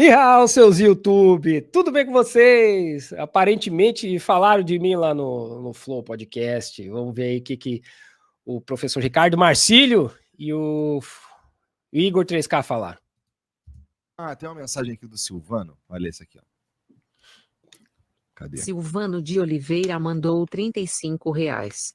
Nihao, seus YouTube, tudo bem com vocês? Aparentemente falaram de mim lá no Flow Podcast. Vamos ver aí o que o professor Ricardo Marcílio e o Igor 3K falaram. Tem uma mensagem aqui do Silvano. Olha esse aqui, ó. Cadê? Silvano de Oliveira mandou R$35.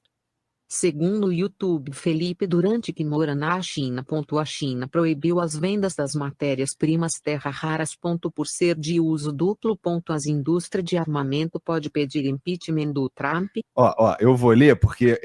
Segundo o YouTube, Felipe Durante, que mora na China. A China proibiu as vendas das matérias-primas terra raras. Por ser de uso duplo. As indústrias de armamento pode pedir impeachment do Trump. Eu vou ler porque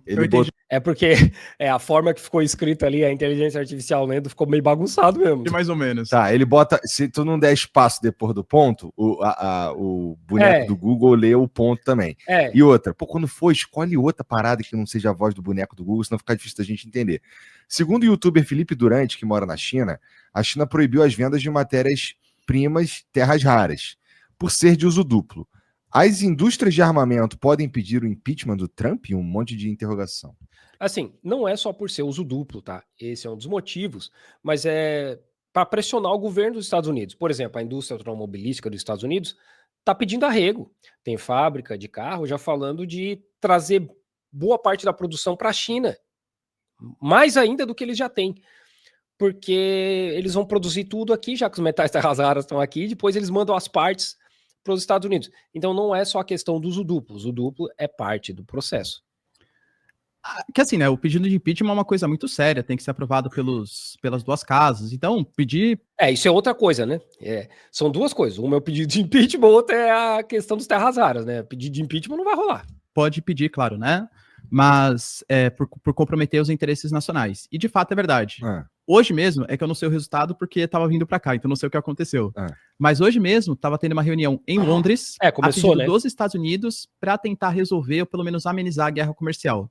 ele botou... É porque a forma que ficou escrito ali, a inteligência artificial lendo, ficou meio bagunçado mesmo. Mais ou menos. Tá, ele bota... Se tu não der espaço depois do ponto, o boneco do Google lê o ponto também. E outra, quando for, escolhe outra parada que não seja a voz do boneco do Google, senão fica difícil da gente entender. Segundo o youtuber Felipe Durante, que mora na China, a China proibiu as vendas de matérias-primas terras raras, por ser de uso duplo. As indústrias de armamento podem pedir o impeachment do Trump? Um monte de interrogação. Assim, não é só por ser uso duplo, tá? Esse é um dos motivos, mas é para pressionar o governo dos Estados Unidos. Por exemplo, a indústria automobilística dos Estados Unidos está pedindo arrego. Tem fábrica de carro já falando de trazer boa parte da produção para a China, mais ainda do que eles já têm. Porque eles vão produzir tudo aqui, já que os metais terras raras estão aqui, e depois eles mandam as partes para os Estados Unidos. Então não é só a questão do uso duplo. O uso duplo é parte do processo. Que assim, né? O pedido de impeachment é uma coisa muito séria, tem que ser aprovado pelas duas casas. Então, pedir. Isso é outra coisa, né? São duas coisas. Uma é o pedido de impeachment, outra é a questão dos terras raras, né? Pedido de impeachment não vai rolar. Pode pedir, claro, né? Mas por comprometer os interesses nacionais. E de fato é verdade. Hoje mesmo é que eu não sei o resultado porque estava vindo para cá, então não sei o que aconteceu. Mas hoje mesmo estava tendo uma reunião em Londres, começou, a pedido dos Estados Unidos, para tentar resolver ou pelo menos amenizar a guerra comercial.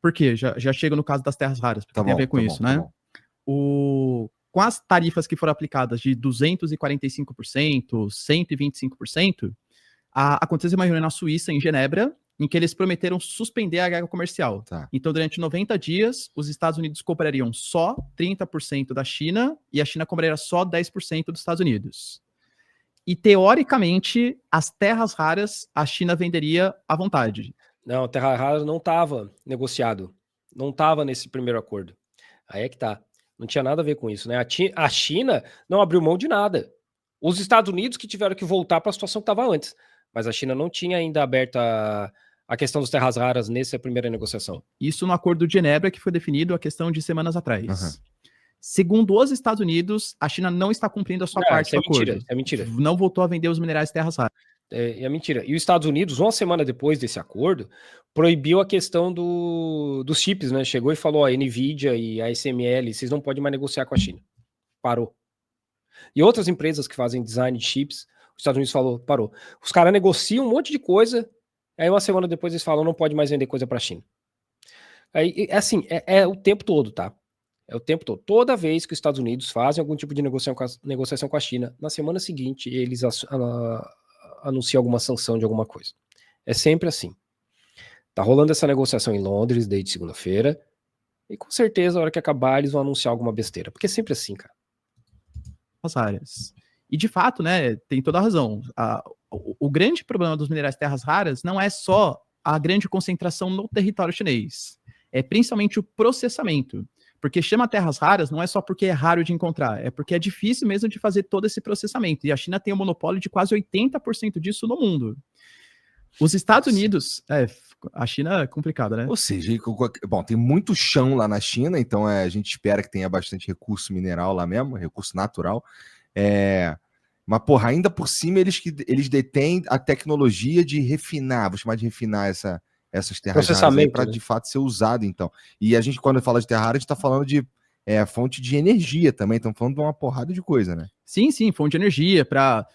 Por quê? Já chega no caso das terras raras, porque tem a ver com isso, né? Com as tarifas que foram aplicadas de 245%, 125%, aconteceu uma reunião na Suíça, em Genebra, em que eles prometeram suspender a guerra comercial. Então, durante 90 dias, os Estados Unidos comprariam só 30% da China e a China compraria só 10% dos Estados Unidos. E, teoricamente, as terras raras a China venderia à vontade. Não, terra rara não estava negociado. Não estava nesse primeiro acordo. Aí é que tá. Não tinha nada a ver com isso, né? A China não abriu mão de nada. Os Estados Unidos que tiveram que voltar para a situação que estava antes. Mas a China não tinha ainda aberto a questão das terras raras nessa primeira negociação. Isso no acordo de Genebra, que foi definido a questão de semanas atrás. Segundo os Estados Unidos, a China não está cumprindo a sua parte do acordo. Isso é mentira. Não voltou a vender os minerais de terras raras. É mentira. E os Estados Unidos, uma semana depois desse acordo, proibiu a questão dos chips, né? Chegou e falou, a NVIDIA e a ASML, vocês não podem mais negociar com a China. Parou. E outras empresas que fazem design de chips, os Estados Unidos falou, parou. Os caras negociam um monte de coisa, aí uma semana depois eles falam, não pode mais vender coisa para a China. Aí, assim, é o tempo todo, tá? É o tempo todo. Toda vez que os Estados Unidos fazem algum tipo de negociação com a China, na semana seguinte eles anuncia alguma sanção de alguma coisa. É sempre assim. Tá rolando essa negociação em Londres desde segunda-feira, e com certeza, a hora que acabar, eles vão anunciar alguma besteira. Porque é sempre assim, cara. As áreas. E de fato, né, tem toda a razão. O grande problema dos minerais de terras raras não é só a grande concentração no território chinês. É principalmente o processamento. Porque chama terras raras não é só porque é raro de encontrar, é porque é difícil mesmo de fazer todo esse processamento. E a China tem um monopólio de quase 80% disso no mundo. Os Estados Unidos... a China é complicada, né? Ou seja, bom, tem muito chão lá na China, então a gente espera que tenha bastante recurso mineral lá mesmo, recurso natural. Mas, porra, ainda por cima eles detêm a tecnologia de refinar, vou chamar de refinar essas terras raras para de fato ser usado, então. E a gente, quando fala de terra rara, a gente está falando de fonte de energia também, estamos falando de uma porrada de coisa, né? Sim, fonte de energia para...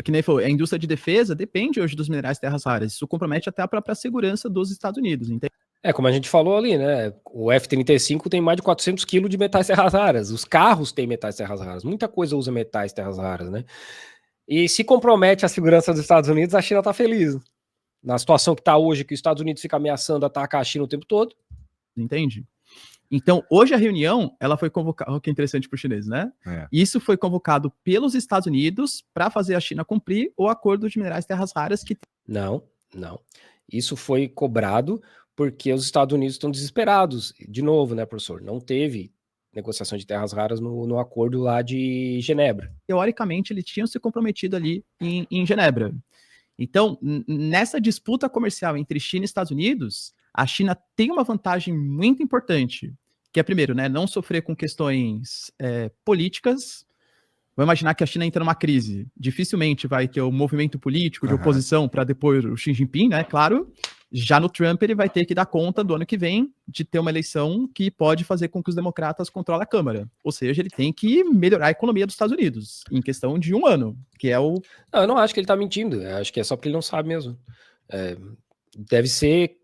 Que nem falou, a indústria de defesa depende hoje dos minerais de terras raras. Isso compromete até a própria segurança dos Estados Unidos, entende? Como a gente falou ali, né? O F-35 tem mais de 400 quilos de metais terras raras. Os carros têm metais terras raras. Muita coisa usa metais terras raras, né? E se compromete a segurança dos Estados Unidos, a China tá feliz. Na situação que tá hoje, que os Estados Unidos fica ameaçando atacar a China o tempo todo. Entende? Então, hoje a reunião, ela foi convocada, o que é interessante para os chineses, né? Isso foi convocado pelos Estados Unidos para fazer a China cumprir o acordo de minerais e terras raras que... Não. Isso foi cobrado porque os Estados Unidos estão desesperados. De novo, né, professor? Não teve negociação de terras raras no acordo lá de Genebra. Teoricamente, eles tinham se comprometido ali em Genebra. Então, nessa disputa comercial entre China e Estados Unidos, a China tem uma vantagem muito importante, que é, primeiro, né, não sofrer com questões políticas. Vamos imaginar que a China entra numa crise. Dificilmente vai ter um movimento político de oposição para depor o Xi Jinping, né? Claro. Já no Trump, ele vai ter que dar conta do ano que vem de ter uma eleição que pode fazer com que os democratas controlem a Câmara. Ou seja, ele tem que melhorar a economia dos Estados Unidos em questão de um ano, que é o... Não, eu não acho que ele está mentindo. Eu acho que é só porque ele não sabe mesmo. Deve ser,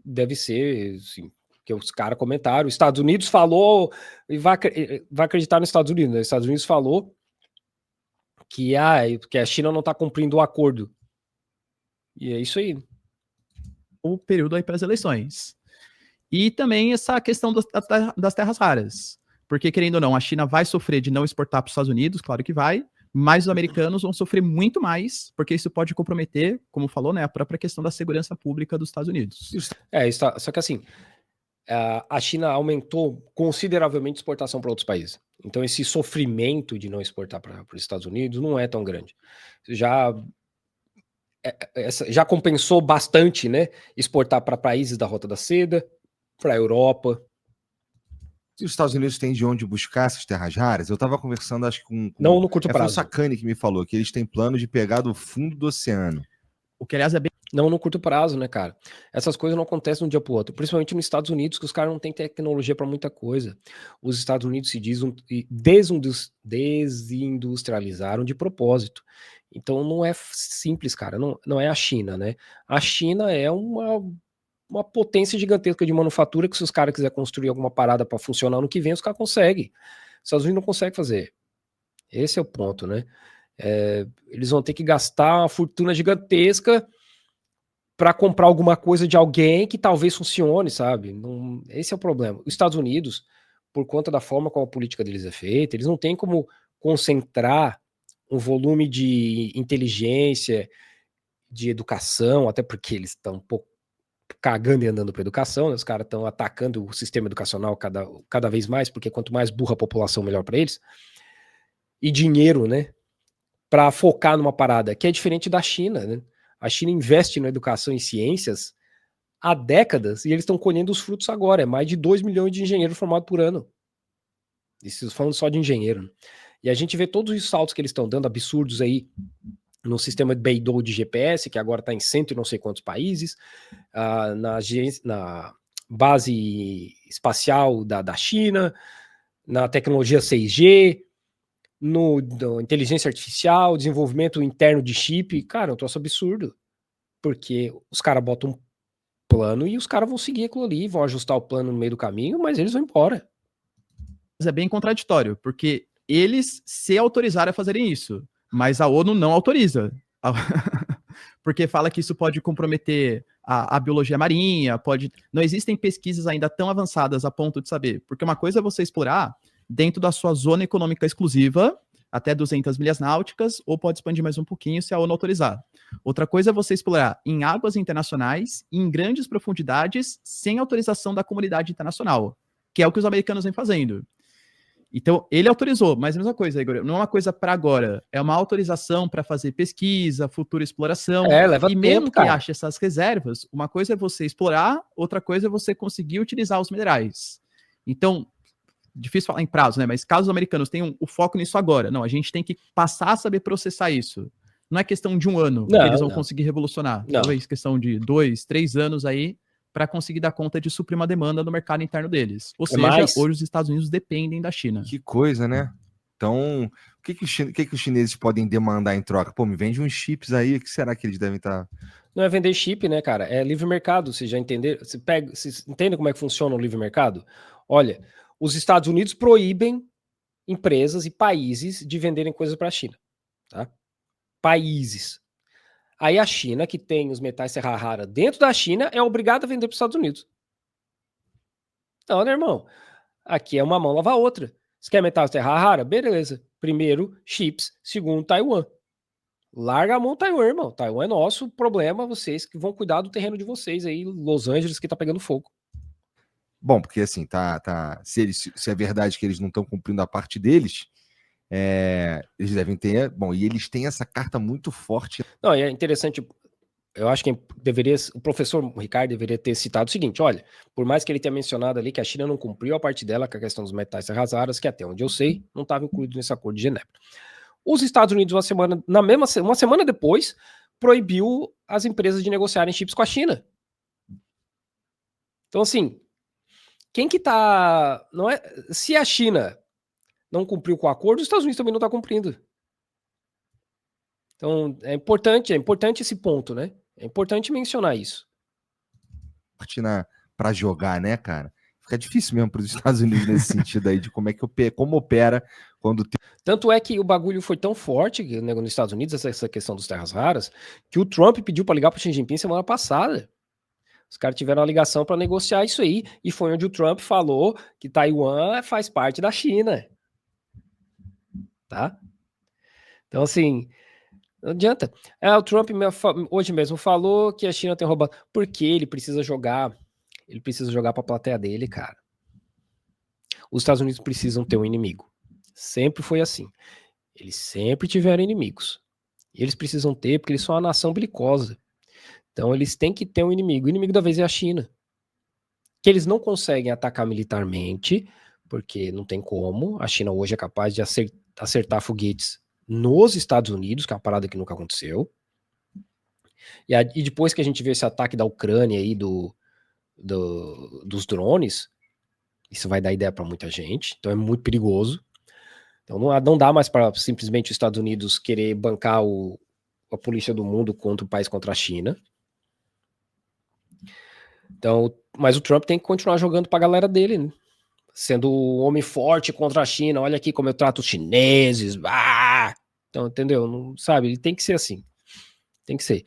sim, que os caras comentaram. Os Estados Unidos falou, e vai acreditar nos Estados Unidos, né? Os Estados Unidos falou que a China não está cumprindo o acordo. E é isso aí. O período aí para as eleições. E também essa questão das terras raras. Porque, querendo ou não, a China vai sofrer de não exportar para os Estados Unidos, claro que vai, mas os americanos vão sofrer muito mais, porque isso pode comprometer, como falou, né, a própria questão da segurança pública dos Estados Unidos. Só que assim, a China aumentou consideravelmente a exportação para outros países. Então esse sofrimento de não exportar para os Estados Unidos não é tão grande. Já compensou bastante, né, exportar para países da Rota da Seda, para a Europa. Se os Estados Unidos têm de onde buscar essas terras raras, eu estava conversando, acho que com não no curto prazo. Foi o Sakane que me falou que eles têm plano de pegar do fundo do oceano. O que, aliás, é bem... Não no curto prazo, né, cara? Essas coisas não acontecem de um dia para o outro. Principalmente nos Estados Unidos, que os caras não têm tecnologia para muita coisa. Os Estados Unidos se desindustrializaram de propósito. Então não é simples, cara. Não é a China, né? A China é uma potência gigantesca de manufatura que se os caras quiserem construir alguma parada para funcionar no que vem, os caras conseguem. Os Estados Unidos não conseguem fazer. Esse é o ponto, né? Eles vão ter que gastar uma fortuna gigantesca para comprar alguma coisa de alguém que talvez funcione, sabe? Esse é o problema. Os Estados Unidos, por conta da forma como a política deles é feita, eles não têm como concentrar um volume de inteligência, de educação, até porque eles estão um pouco cagando e andando para educação, né? Os caras estão atacando o sistema educacional cada vez mais, porque quanto mais burra a população, melhor para eles. E dinheiro, né? Para focar numa parada que é diferente da China, né? A China investe na educação e ciências há décadas e eles estão colhendo os frutos agora. É mais de 2 milhões de engenheiros formados por ano. Isso falando só de engenheiro. E a gente vê todos os saltos que eles estão dando, absurdos aí, no sistema de Beidou de GPS, que agora está em 100 e não sei quantos países, na base espacial da China, na tecnologia 6G, no inteligência artificial, desenvolvimento interno de chip. Cara, é um troço absurdo. Porque os caras botam um plano e os caras vão seguir aquilo ali, vão ajustar o plano no meio do caminho, mas eles vão embora. Mas é bem contraditório, porque eles se autorizaram a fazerem isso, mas a ONU não autoriza. Porque fala que isso pode comprometer a biologia marinha, não existem pesquisas ainda tão avançadas a ponto de saber. Porque uma coisa é você explorar dentro da sua zona econômica exclusiva, até 200 milhas náuticas, ou pode expandir mais um pouquinho se a ONU autorizar. Outra coisa é você explorar em águas internacionais, em grandes profundidades, sem autorização da comunidade internacional, que é o que os americanos vêm fazendo. Então, ele autorizou, mas a mesma coisa, Igor, não é uma coisa para agora, é uma autorização para fazer pesquisa, futura exploração, leva tempo, mesmo que cara. ache essas reservas, uma coisa é você explorar, outra coisa é você conseguir utilizar os minerais. Então, difícil falar em prazo, né? Mas caso os americanos tenham o foco nisso agora, não, a gente tem que passar a saber processar isso. Não é questão de um ano que eles vão conseguir revolucionar. Talvez questão de 2, 3 anos aí para conseguir dar conta de suprir uma demanda no mercado interno deles. Ou seja, hoje os Estados Unidos dependem da China. Que coisa, né? Então, o que os chineses podem demandar em troca? Pô, me vende uns chips aí, o que será que eles devem estar... Não é vender chip, né, cara? É livre mercado, você já entendeu? Você entende como é que funciona o livre mercado? Olha, os Estados Unidos proíbem empresas e países de venderem coisas para a China, tá? Países. Aí a China, que tem os metais terra rara dentro da China, é obrigada a vender para os Estados Unidos. Então, né, irmão? Aqui é uma mão lavar a outra. Você quer metal terra rara? Beleza. Primeiro, chips. Segundo, Taiwan. Larga a mão Taiwan, irmão. Taiwan é nosso problema, vocês que vão cuidar do terreno de vocês aí, Los Angeles, que tá pegando fogo. Bom, porque assim, se é verdade que eles não estão cumprindo a parte deles, eles devem ter. Bom, e eles têm essa carta muito forte. Não, e é interessante. Eu acho que o professor Ricardo deveria ter citado o seguinte: olha, por mais que ele tenha mencionado ali que a China não cumpriu a parte dela com a questão dos metais raros, que até onde eu sei, não estava incluído nesse acordo de Genebra. Os Estados Unidos, uma semana depois, proibiu as empresas de negociarem chips com a China. Então, assim, quem que tá... Não é, se a China não cumpriu com o acordo, os Estados Unidos também não está cumprindo. Então, é importante esse ponto, né? É importante mencionar isso. Para jogar, né, cara? Fica difícil mesmo para os Estados Unidos nesse sentido aí, de como opera quando tem... Tanto é que o bagulho foi tão forte, né, nos Estados Unidos, essa questão dos terras raras, que o Trump pediu para ligar para o Xi Jinping semana passada. Os caras tiveram a ligação para negociar isso aí, e foi onde o Trump falou que Taiwan faz parte da China. Tá? Então, assim, não adianta. O Trump hoje mesmo falou que a China tem roubado. Porque ele precisa jogar para a plateia dele, cara. Os Estados Unidos precisam ter um inimigo. Sempre foi assim. Eles sempre tiveram inimigos. E eles precisam ter, porque eles são uma nação belicosa. Então eles têm que ter um inimigo. O inimigo da vez é a China. Que eles não conseguem atacar militarmente, porque não tem como. A China hoje é capaz de acertar foguetes nos Estados Unidos, que é uma parada que nunca aconteceu. E depois que a gente vê esse ataque da Ucrânia aí dos drones, isso vai dar ideia para muita gente. Então é muito perigoso. Então não dá mais para simplesmente os Estados Unidos querer bancar a polícia do mundo contra o país, contra a China. Então, mas o Trump tem que continuar jogando para a galera dele, né? Sendo o homem forte contra a China. Olha aqui como eu trato os chineses. Então, entendeu? Não, sabe? Ele tem que ser assim. Tem que ser.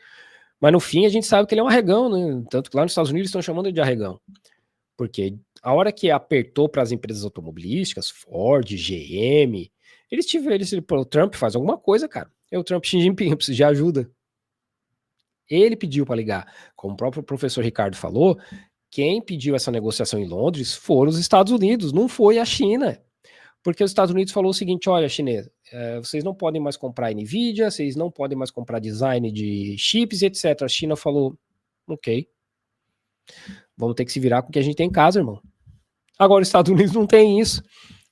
Mas no fim a gente sabe que ele é um arregão, né? Tanto que lá nos Estados Unidos estão chamando ele de arregão. Porque a hora que apertou para as empresas automobilísticas, Ford, GM, o Trump faz alguma coisa, cara. O Trump, Xi Jinping, eu preciso de ajuda. Ele pediu para ligar. Como o próprio professor Ricardo falou, quem pediu essa negociação em Londres foram os Estados Unidos, não foi a China. Porque os Estados Unidos falou o seguinte: olha, chinesa, vocês não podem mais comprar NVIDIA, vocês não podem mais comprar design de chips, etc. A China falou, ok, vamos ter que se virar com o que a gente tem em casa, irmão. Agora os Estados Unidos não tem isso.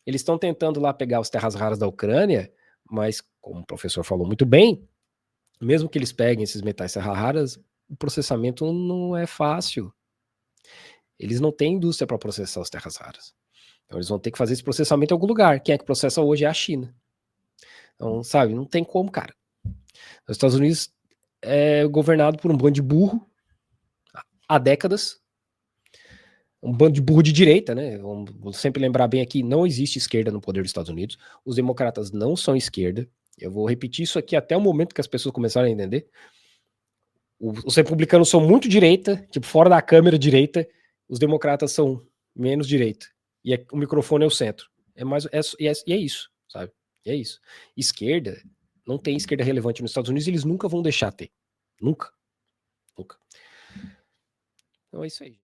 Eles estão tentando lá pegar as terras raras da Ucrânia, mas, como o professor falou muito bem, mesmo que eles peguem esses metais terras raras, o processamento não é fácil. Eles não têm indústria para processar as terras raras. Então eles vão ter que fazer esse processamento em algum lugar. Quem é que processa hoje é a China. Então, sabe, não tem como, cara. Os Estados Unidos é governado por um bando de burro há décadas. Um bando de burro de direita, né? Vamos sempre lembrar bem aqui, não existe esquerda no poder dos Estados Unidos. Os democratas não são esquerda. Eu vou repetir isso aqui até o momento que as pessoas começarem a entender. Os republicanos são muito direita, tipo, fora da câmera direita. Os democratas são menos direita. E o microfone é o centro. E é isso, sabe? E é isso. Esquerda, não tem esquerda relevante nos Estados Unidos, eles nunca vão deixar ter. Nunca. Nunca. Então é isso aí.